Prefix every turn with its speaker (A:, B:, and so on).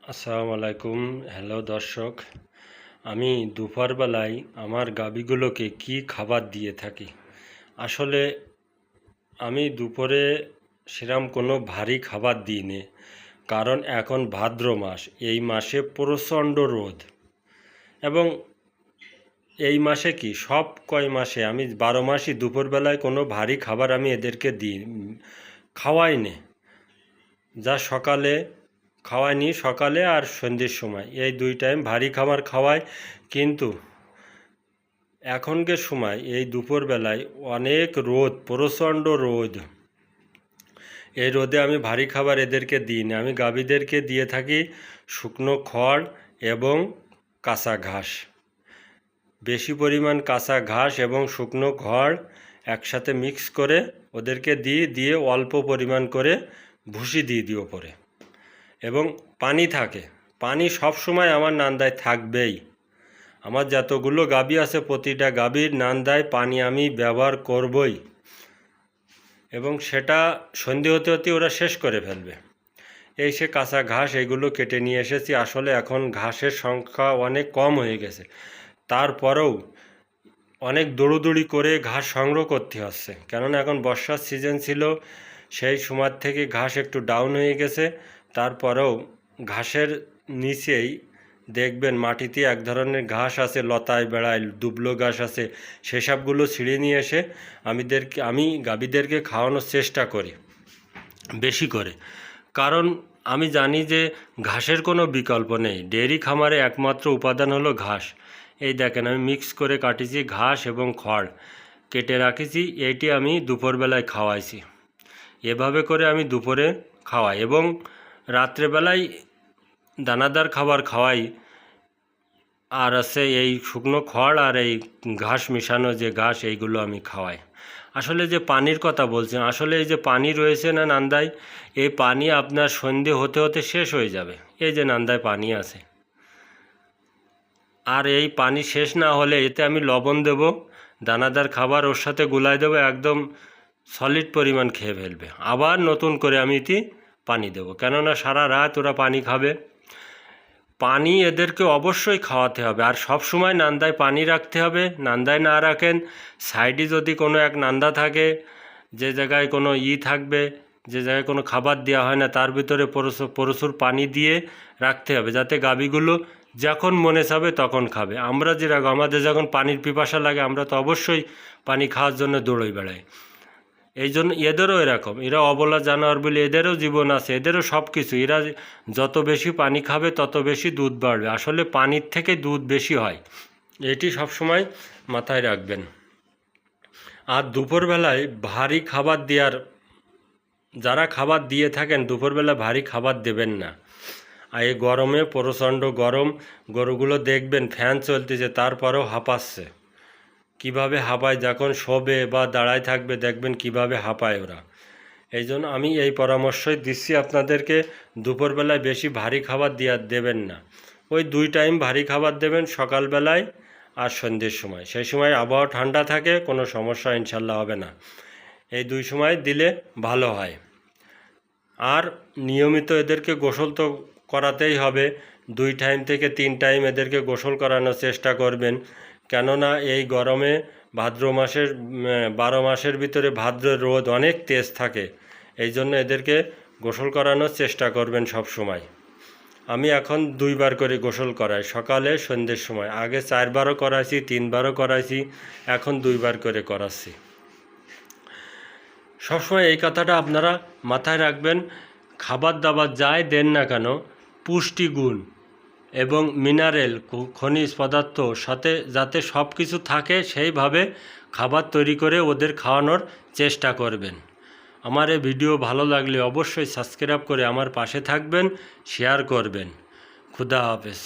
A: আসসালামু আলাইকুম। হ্যালো দর্শক, আমি দুপুরবেলায় আমার গাভীগুলোকে কি খাবার দিয়ে থাকি। আসলে আমি দুপুরে সেরকম কোনো ভারী খাবার দিই নে, কারণ এখন ভাদ্র মাস। এই মাসে প্রচণ্ড রোদ, এবং এই মাসে কি সব কয় মাসে আমি 12 মাসই দুপুরবেলায় কোনো ভারী খাবার আমি এদেরকে দিই খাওয়াই নে। যা সকালে খাওয়াইনি, সকালে আর সন্ধ্যের সময় এই 2 টাইম ভারী খাবার খাওয়াই। কিন্তু এখনকার সময় এই দুপুরবেলায় অনেক রোদ, প্রচণ্ড রোদ। এই রোদে আমি ভারী খাবার এদেরকে দিই না। আমি গাভীদেরকে দিয়ে থাকি শুকনো খড় এবং কাঁচা ঘাস। বেশি পরিমাণ কাঁচা ঘাস এবং শুকনো খড় একসাথে মিক্স করে ওদেরকে দিয়ে অল্প পরিমাণ করে ভুসি দিয়ে দিই ওপরে, এবং পানি থাকে। পানি সব সময় আমার নান্দায় থাকবেই। আমার যতগুলো গাভী আছে প্রতিটা গাভীর নান্দায় পানি আমি ব্যবহার করবই, এবং সেটা সন্ধে হতে হতে ওরা শেষ করে ফেলবে। এই সে কাঁচা ঘাস এইগুলো কেটে নিয়ে এসেছি। আসলে এখন ঘাসের সংখ্যা অনেক কম হয়ে গেছে, তারপরেও অনেক দৌড়োদৌড়ি করে ঘাস সংগ্রহ করতে হচ্ছে, কেননা এখন বর্ষার সিজন ছিল। সেই সময় থেকে ঘাস একটু ডাউন হয়ে গেছে। তারপরেও ঘাসের নিচেই দেখবেন মাটিতে এক ধরনের ঘাস আছে, লতায় বেড়ায় দুবলো ঘাস আছে। সেসবগুলো ছিঁড়ে নিয়ে এসে আমি গাভীদেরকে খাওয়ানোর চেষ্টা করি বেশি করে, কারণ আমি জানি যে ঘাসের কোনো বিকল্প নেই। ডেয়ারি খামারে একমাত্র উপাদান হলো ঘাস। এই দেখেন আমি মিক্স করে কাটিছি ঘাস এবং খড় কেটে রাখেছি, এইটি আমি দুপুরবেলায় খাওয়াইছি। এভাবে করে আমি দুপুরে খাওয়াই, এবং রাত্রেবেলায় দানাদার খাবার খাওয়াই। আর আছে এই শুকনো খড় আর এই ঘাস মিশানো যে ঘাস, এইগুলো আমি খাওয়াই। আসলে যে পানির কথা বলছেন, আসলে এই যে পানি রয়েছে না নান্দায়, এই পানি আপনার সন্ধে হতে হতে শেষ হয়ে যাবে। এই যে নান্দায় পানি আছে, আর এই পানি শেষ না হলে এতে আমি লবণ দেব, দানাদার খাবার ওর সাথে গুলাই দেবো, একদম সলিড পরিমাণ খেয়ে ফেলবে। আবার নতুন করে আমি এতে পানি দেবো, কেননা সারা রাত ওরা পানি খাবে। পানি এদেরকে অবশ্যই খাওয়াতে হবে, আর সব সময় নান্দায় পানি রাখতে হবে। নান্দায় না রাখেন, সাইডে যদি কোনো এক নান্দা থাকে, যে জায়গায় কোনো থাকবে, যে জায়গায় কোনো খাবার দেওয়া হয় না, তার ভিতরে প্রচুর পানি দিয়ে রাখতে হবে, যাতে গাভীগুলো যখন মনে চাবে তখন খাবে। আমরা যেরকম আমাদের যখন পানির পিপাসা লাগে, আমরা তো অবশ্যই পানি খাওয়ার জন্য দৌড়ই বেড়াই। এই জন্য এদেরও এরকম, এরা অবলা জানোয়ার বলে এদেরও জীবন আছে, এদেরও সব কিছু। এরা যত বেশি পানি খাবে তত বেশি দুধ বাড়বে। আসলে পানির থেকে দুধ বেশি হয়, এটি সবসময় মাথায় রাখবেন। আর দুপুরবেলায় ভারী খাবার দেওয়ার, যারা খাবার দিয়ে থাকেন দুপুরবেলা ভারী খাবার দেবেন না। আর এই গরমে প্রচণ্ড গরম, গরুগুলো দেখবেন ফ্যান চলতেছে তারপরেও হাঁপাচ্ছে। কিভাবে হাঁপায়, যখন শোবে বা দাঁড়ায় থাকবে দেখবেন কিভাবে হাঁপায় ওরা। এই জন্য আমি এই পরামর্শই দিচ্ছি আপনাদেরকে, দুপুরবেলায় বেশি ভারী খাবার দেবেন না। ওই 2 টাইম ভারী খাবার দেবেন, সকালবেলায় আর সন্ধ্যের সময়। সেই সময় আবহাওয়া ঠান্ডা থাকে, কোনো সমস্যা ইনশাল্লাহ হবে না। এই 2 সময় দিলে ভালো হয়। আর নিয়মিত এদেরকে গোসল তো করাতেই হবে। 2 টাইম থেকে 3 টাইম এদেরকে গোসল করানোর চেষ্টা করবেন, কেননা এই গরমে ভাদ্র মাসের 12 মাসের ভিতরে ভাদ্রের রোদ অনেক তেজ থাকে। এই জন্য এদেরকে গোসল করানোর চেষ্টা করবেন সব সময়। আমি এখন 2 বার করে গোসল করাই, সকালে সন্ধ্যের সময়। আগে 4 বারও করাইছি, 3 বারও করাইছি, এখন 2 বার করে করাচ্ছি। সবসময় এই কথাটা আপনারা মাথায় রাখবেন। খাবার দাবার যাই দেন না কেন, পুষ্টিগুণ এবং মিনারেল খনিজ পদার্থ সাথে যাতে সব কিছু থাকে, সেইভাবে খাবার তৈরি করে ওদের খাওয়ানোর চেষ্টা করবেন। আমার এই ভিডিও ভালো লাগলে অবশ্যই সাবস্ক্রাইব করে আমার পাশে থাকবেন, শেয়ার করবেন। খুদা হাফেজ।